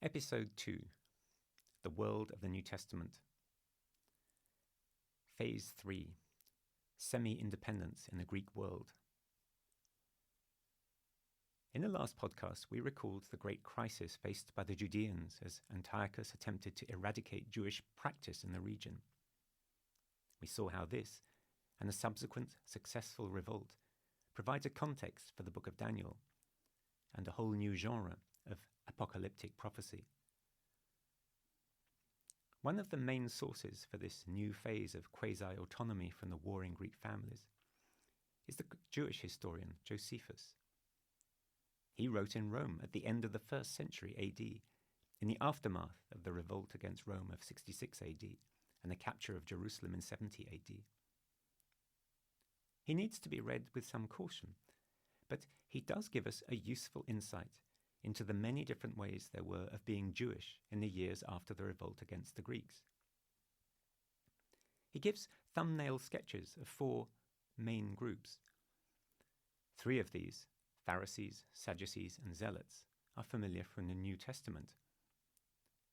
Episode 2 The World of the New Testament. Phase 3 Semi-Independence in the Greek World. In the last podcast, we recalled the great crisis faced by the Judeans as Antiochus attempted to eradicate Jewish practice in the region. We saw how this, and the subsequent successful revolt, provides a context for the book of Daniel, and a whole new genre of apocalyptic prophecy. One of the main sources for this new phase of quasi-autonomy from the warring Greek families is the Jewish historian Josephus. He wrote in Rome at the end of the 1st century AD, in the aftermath of the revolt against Rome of 66 AD and the capture of Jerusalem in 70 AD. He needs to be read with some caution, but he does give us a useful insight into the many different ways there were of being Jewish in the years after the revolt against the Greeks. He gives thumbnail sketches of 4 main groups. 3 of these, Pharisees, Sadducees, and Zealots, are familiar from the New Testament.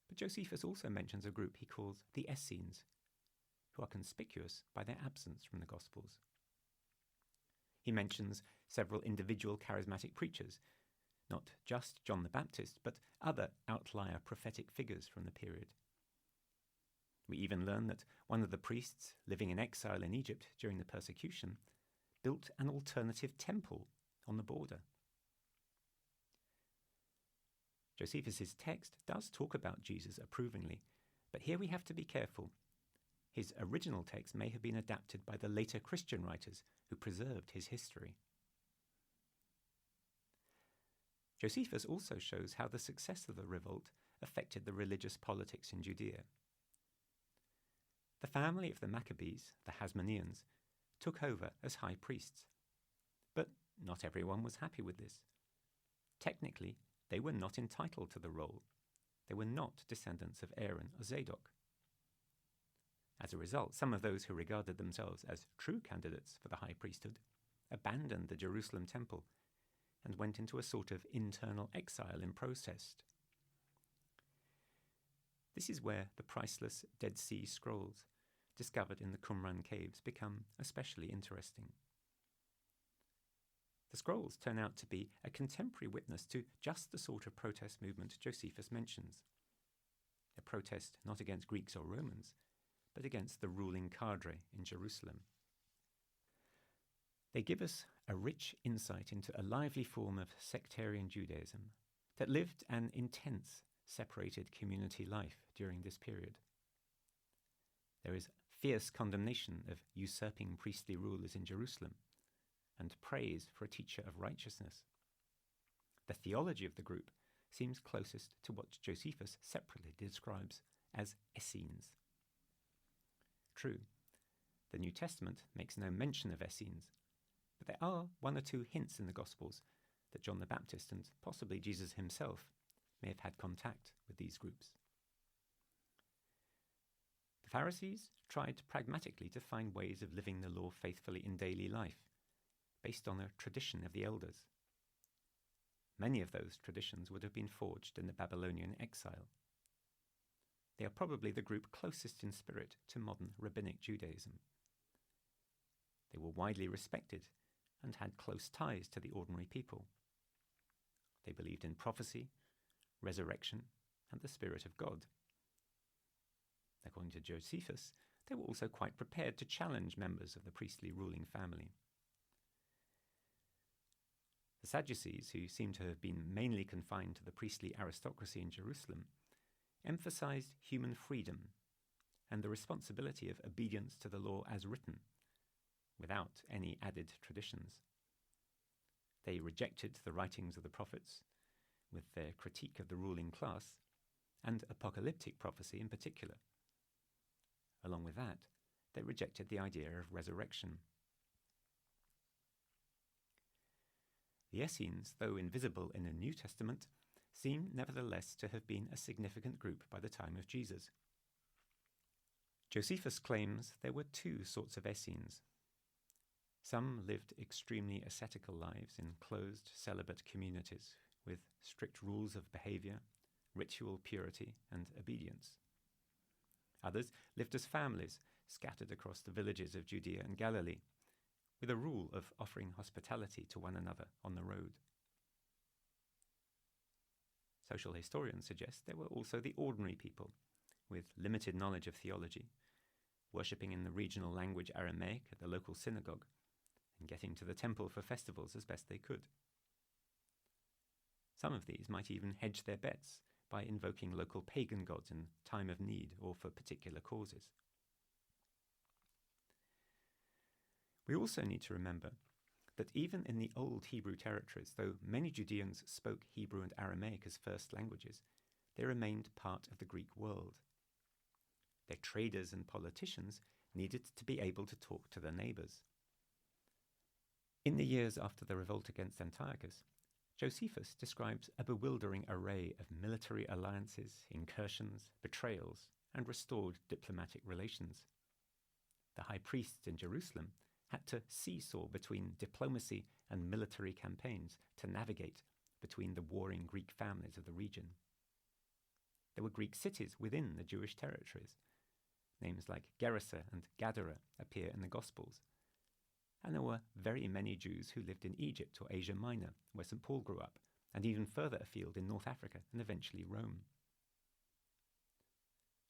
But Josephus also mentions a group he calls the Essenes, who are conspicuous by their absence from the Gospels. He mentions several individual charismatic preachers, not just John the Baptist, but other outlier prophetic figures from the period. We even learn that one of the priests living in exile in Egypt during the persecution built an alternative temple on the border. Josephus's text does talk about Jesus approvingly, but here we have to be careful. His original text may have been adapted by the later Christian writers who preserved his history. Josephus also shows how the success of the revolt affected the religious politics in Judea. The family of the Maccabees, the Hasmoneans, took over as high priests. But not everyone was happy with this. Technically, they were not entitled to the role. They were not descendants of Aaron or Zadok. As a result, some of those who regarded themselves as true candidates for the high priesthood abandoned the Jerusalem temple and went into a sort of internal exile in protest. This is where the priceless Dead Sea Scrolls, discovered in the Qumran caves, become especially interesting. The scrolls turn out to be a contemporary witness to just the sort of protest movement Josephus mentions. A protest not against Greeks or Romans, but against the ruling cadre in Jerusalem. They give us a rich insight into a lively form of sectarian Judaism that lived an intense, separated community life during this period. There is fierce condemnation of usurping priestly rulers in Jerusalem and praise for a teacher of righteousness. The theology of the group seems closest to what Josephus separately describes as Essenes. True, the New Testament makes no mention of Essenes, but there are 1 or 2 hints in the Gospels that John the Baptist and possibly Jesus himself may have had contact with these groups. The Pharisees tried pragmatically to find ways of living the law faithfully in daily life, based on a tradition of the elders. Many of those traditions would have been forged in the Babylonian exile. They are probably the group closest in spirit to modern rabbinic Judaism. They were widely respected and had close ties to the ordinary people. They believed in prophecy, resurrection, and the Spirit of God. According to Josephus, they were also quite prepared to challenge members of the priestly ruling family. The Sadducees, who seem to have been mainly confined to the priestly aristocracy in Jerusalem, emphasized human freedom and the responsibility of obedience to the law as written, without any added traditions. They rejected the writings of the prophets, with their critique of the ruling class, and apocalyptic prophecy in particular. Along with that, they rejected the idea of resurrection. The Essenes, though invisible in the New Testament, seem nevertheless to have been a significant group by the time of Jesus. Josephus claims there were 2 sorts of Essenes. Some lived extremely ascetical lives in closed celibate communities with strict rules of behavior, ritual purity and obedience. Others lived as families scattered across the villages of Judea and Galilee, with a rule of offering hospitality to one another on the road. Social historians suggest there were also the ordinary people, with limited knowledge of theology, worshipping in the regional language Aramaic at the local synagogue, and getting to the temple for festivals as best they could. Some of these might even hedge their bets by invoking local pagan gods in time of need or for particular causes. We also need to remember that even in the old Hebrew territories, though many Judeans spoke Hebrew and Aramaic as first languages, they remained part of the Greek world. Their traders and politicians needed to be able to talk to their neighbours. In the years after the revolt against Antiochus, Josephus describes a bewildering array of military alliances, incursions, betrayals, and restored diplomatic relations. The high priests in Jerusalem had to seesaw between diplomacy and military campaigns to navigate between the warring Greek families of the region. There were Greek cities within the Jewish territories. Names like Gerasa and Gadara appear in the Gospels. And there were very many Jews who lived in Egypt or Asia Minor, where St. Paul grew up, and even further afield in North Africa and eventually Rome.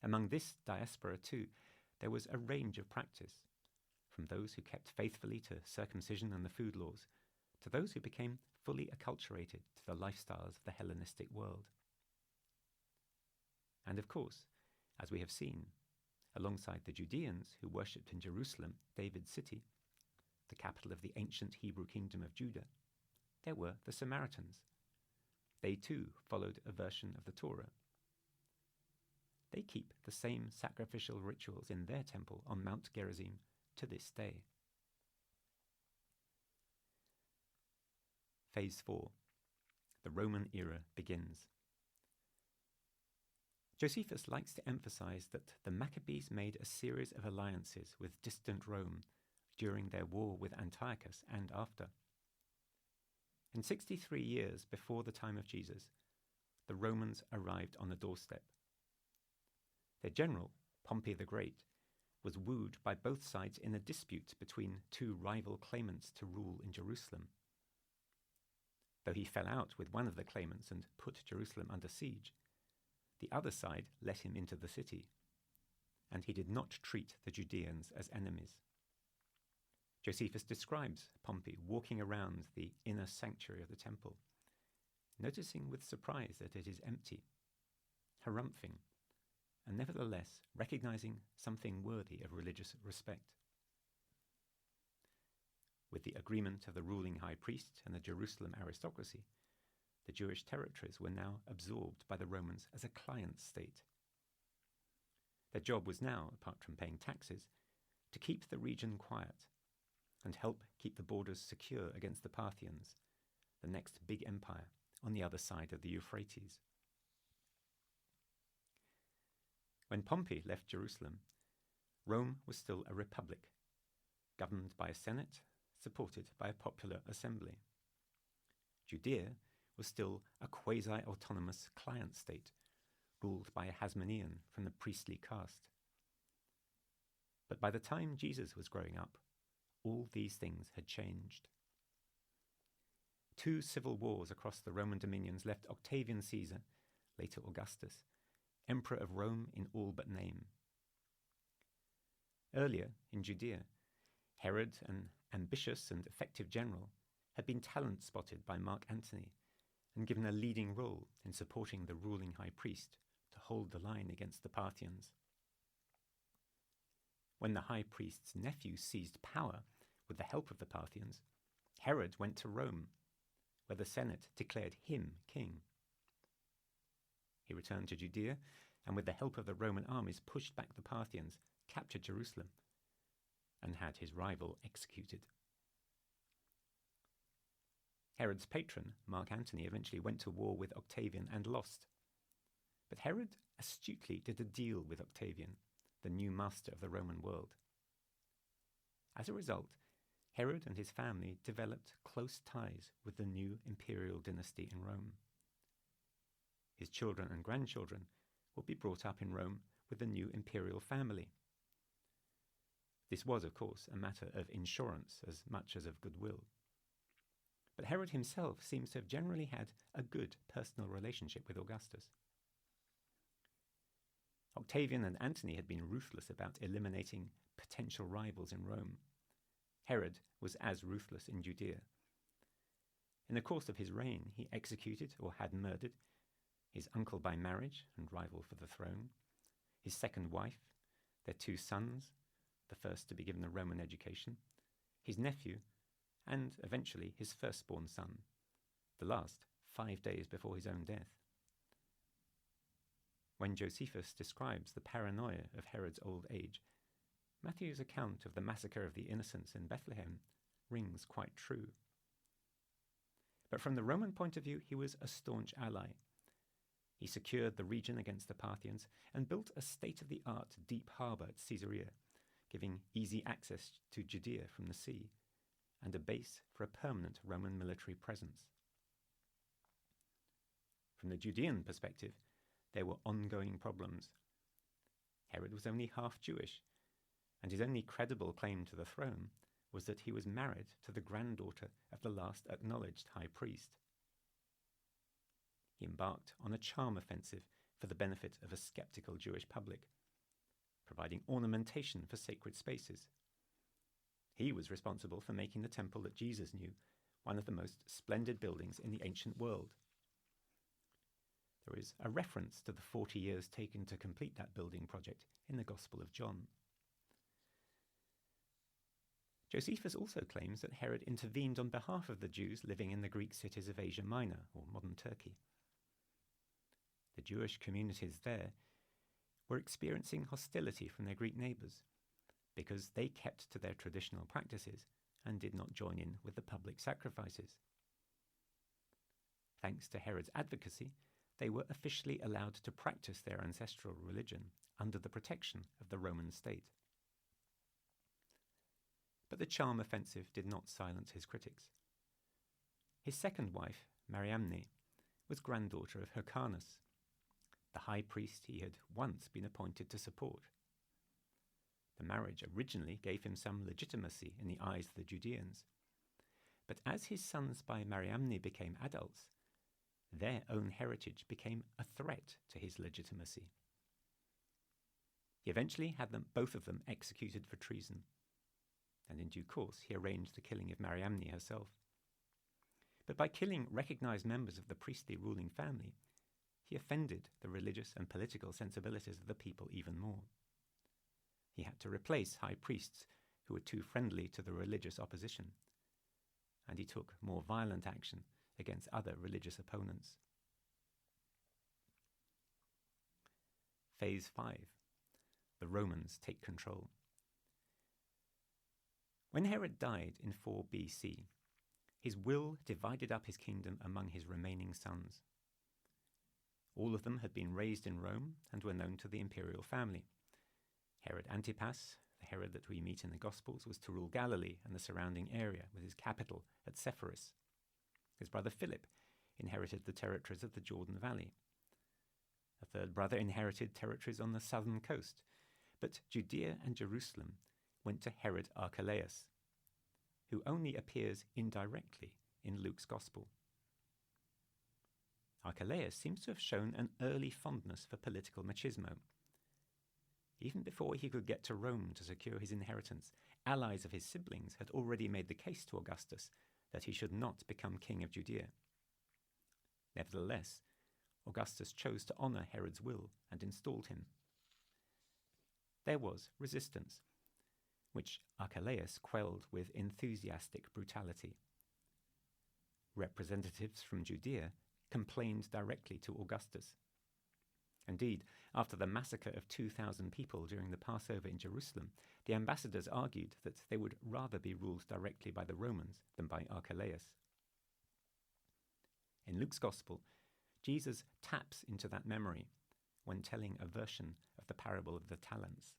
Among this diaspora, too, there was a range of practice, from those who kept faithfully to circumcision and the food laws, to those who became fully acculturated to the lifestyles of the Hellenistic world. And of course, as we have seen, alongside the Judeans who worshipped in Jerusalem, David's city, the capital of the ancient Hebrew kingdom of Judah, there were the Samaritans. They too followed a version of the Torah. They keep the same sacrificial rituals in their temple on Mount Gerizim to this day. Phase 4. The Roman era begins. Josephus likes to emphasize that the Maccabees made a series of alliances with distant Rome during their war with Antiochus and after. In 63 years before the time of Jesus, the Romans arrived on the doorstep. Their general, Pompey the Great, was wooed by both sides in a dispute between two rival claimants to rule in Jerusalem. Though he fell out with one of the claimants and put Jerusalem under siege, the other side let him into the city, and he did not treat the Judeans as enemies. Josephus describes Pompey walking around the inner sanctuary of the temple, noticing with surprise that it is empty, harumphing, and nevertheless recognizing something worthy of religious respect. With the agreement of the ruling high priest and the Jerusalem aristocracy, the Jewish territories were now absorbed by the Romans as a client state. Their job was now, apart from paying taxes, to keep the region quiet and help keep the borders secure against the Parthians, the next big empire on the other side of the Euphrates. When Pompey left Jerusalem, Rome was still a republic, governed by a senate, supported by a popular assembly. Judea was still a quasi-autonomous client state, ruled by a Hasmonean from the priestly caste. But by the time Jesus was growing up, all these things had changed. 2 civil wars across the Roman dominions left Octavian Caesar, later Augustus, emperor of Rome in all but name. Earlier, in Judea, Herod, an ambitious and effective general, had been talent-spotted by Mark Antony and given a leading role in supporting the ruling high priest to hold the line against the Parthians. When the high priest's nephew seized power with the help of the Parthians, Herod went to Rome, where the Senate declared him king. He returned to Judea, and with the help of the Roman armies pushed back the Parthians, captured Jerusalem, and had his rival executed. Herod's patron, Mark Antony, eventually went to war with Octavian and lost. But Herod astutely did a deal with Octavian, the new master of the Roman world. As a result, Herod and his family developed close ties with the new imperial dynasty in Rome. His children and grandchildren would be brought up in Rome with the new imperial family. This was, of course, a matter of insurance as much as of goodwill. But Herod himself seems to have generally had a good personal relationship with Augustus. Octavian and Antony had been ruthless about eliminating potential rivals in Rome. Herod was as ruthless in Judea. In the course of his reign, he executed or had murdered his uncle by marriage and rival for the throne, his second wife, their 2 sons, the first to be given a Roman education, his nephew, and eventually his firstborn son, the last 5 days before his own death. When Josephus describes the paranoia of Herod's old age, Matthew's account of the massacre of the innocents in Bethlehem rings quite true. But from the Roman point of view, he was a staunch ally. He secured the region against the Parthians and built a state-of-the-art deep harbour at Caesarea, giving easy access to Judea from the sea, and a base for a permanent Roman military presence. From the Judean perspective, there were ongoing problems. Herod was only half Jewish, and his only credible claim to the throne was that he was married to the granddaughter of the last acknowledged high priest. He embarked on a charm offensive for the benefit of a skeptical Jewish public, providing ornamentation for sacred spaces. He was responsible for making the temple that Jesus knew one of the most splendid buildings in the ancient world. There is a reference to the 40 years taken to complete that building project in the Gospel of John. Josephus also claims that Herod intervened on behalf of the Jews living in the Greek cities of Asia Minor, or modern Turkey. The Jewish communities there were experiencing hostility from their Greek neighbours because they kept to their traditional practices and did not join in with the public sacrifices. Thanks to Herod's advocacy, they were officially allowed to practice their ancestral religion under the protection of the Roman state. But the charm offensive did not silence his critics. His second wife, Mariamne, was granddaughter of Hyrcanus, the high priest he had once been appointed to support. The marriage originally gave him some legitimacy in the eyes of the Judeans, but as his sons by Mariamne became adults, their own heritage became a threat to his legitimacy. He eventually had both of them executed for treason, and in due course he arranged the killing of Mariamne herself. But by killing recognized members of the priestly ruling family, he offended the religious and political sensibilities of the people even more. He had to replace high priests who were too friendly to the religious opposition, and he took more violent action against other religious opponents. Phase 5. The Romans take control. When Herod died in 4 BC, his will divided up his kingdom among his remaining sons. All of them had been raised in Rome and were known to the imperial family. Herod Antipas, the Herod that we meet in the Gospels, was to rule Galilee and the surrounding area, with his capital at Sepphoris. His brother Philip inherited the territories of the Jordan Valley. A third brother inherited territories on the southern coast, but Judea and Jerusalem went to Herod Archelaus, who only appears indirectly in Luke's Gospel. Archelaus seems to have shown an early fondness for political machismo. Even before he could get to Rome to secure his inheritance, allies of his siblings had already made the case to Augustus that he should not become king of Judea. Nevertheless, Augustus chose to honour Herod's will and installed him. There was resistance, which Archelaus quelled with enthusiastic brutality. Representatives from Judea complained directly to Augustus. Indeed, after the massacre of 2,000 people during the Passover in Jerusalem, the ambassadors argued that they would rather be ruled directly by the Romans than by Archelaus. In Luke's Gospel, Jesus taps into that memory when telling a version of the parable of the talents.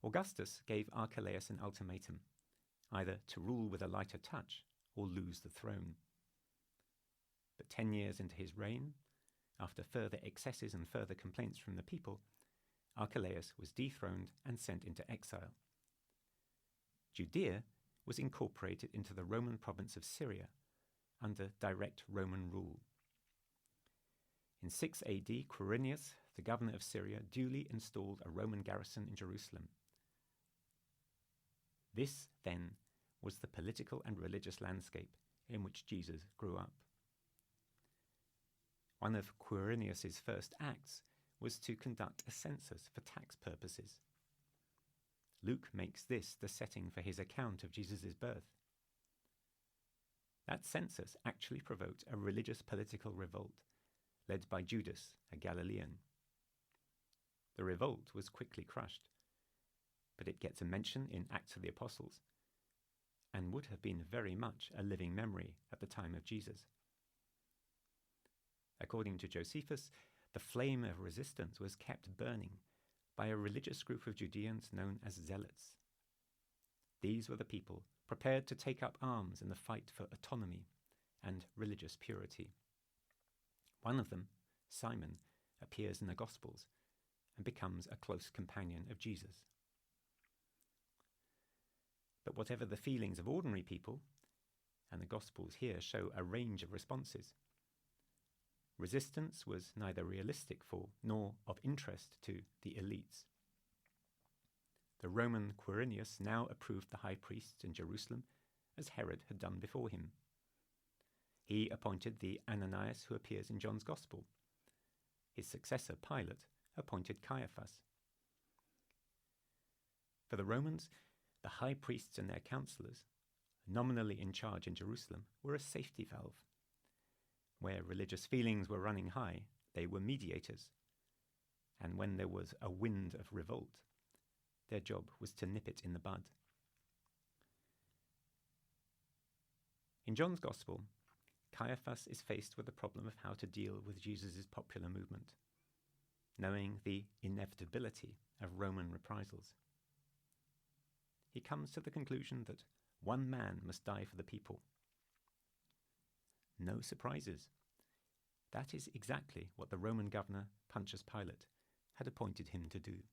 Augustus gave Archelaus an ultimatum, either to rule with a lighter touch or lose the throne. But 10 years into his reign, after further excesses and further complaints from the people, Archelaus was dethroned and sent into exile. Judea was incorporated into the Roman province of Syria under direct Roman rule. In 6 AD, Quirinius, the governor of Syria, duly installed a Roman garrison in Jerusalem. This, then, was the political and religious landscape in which Jesus grew up. One of Quirinius's first acts was to conduct a census for tax purposes. Luke makes this the setting for his account of Jesus' birth. That census actually provoked a religious political revolt led by Judas, a Galilean. The revolt was quickly crushed, but it gets a mention in Acts of the Apostles and would have been very much a living memory at the time of Jesus. According to Josephus, the flame of resistance was kept burning by a religious group of Judeans known as zealots. These were the people prepared to take up arms in the fight for autonomy and religious purity. One of them, Simon, appears in the Gospels and becomes a close companion of Jesus. But whatever the feelings of ordinary people, and the Gospels here show a range of responses, resistance was neither realistic for nor of interest to the elites. The Roman Quirinius now approved the high priests in Jerusalem as Herod had done before him. He appointed the Ananias who appears in John's Gospel. His successor, Pilate, appointed Caiaphas. For the Romans, the high priests and their counselors, nominally in charge in Jerusalem, were a safety valve. Where religious feelings were running high, they were mediators. And when there was a wind of revolt, their job was to nip it in the bud. In John's Gospel, Caiaphas is faced with the problem of how to deal with Jesus' popular movement, knowing the inevitability of Roman reprisals. He comes to the conclusion that one man must die for the people. No surprises. That is exactly what the Roman governor, Pontius Pilate, had appointed him to do.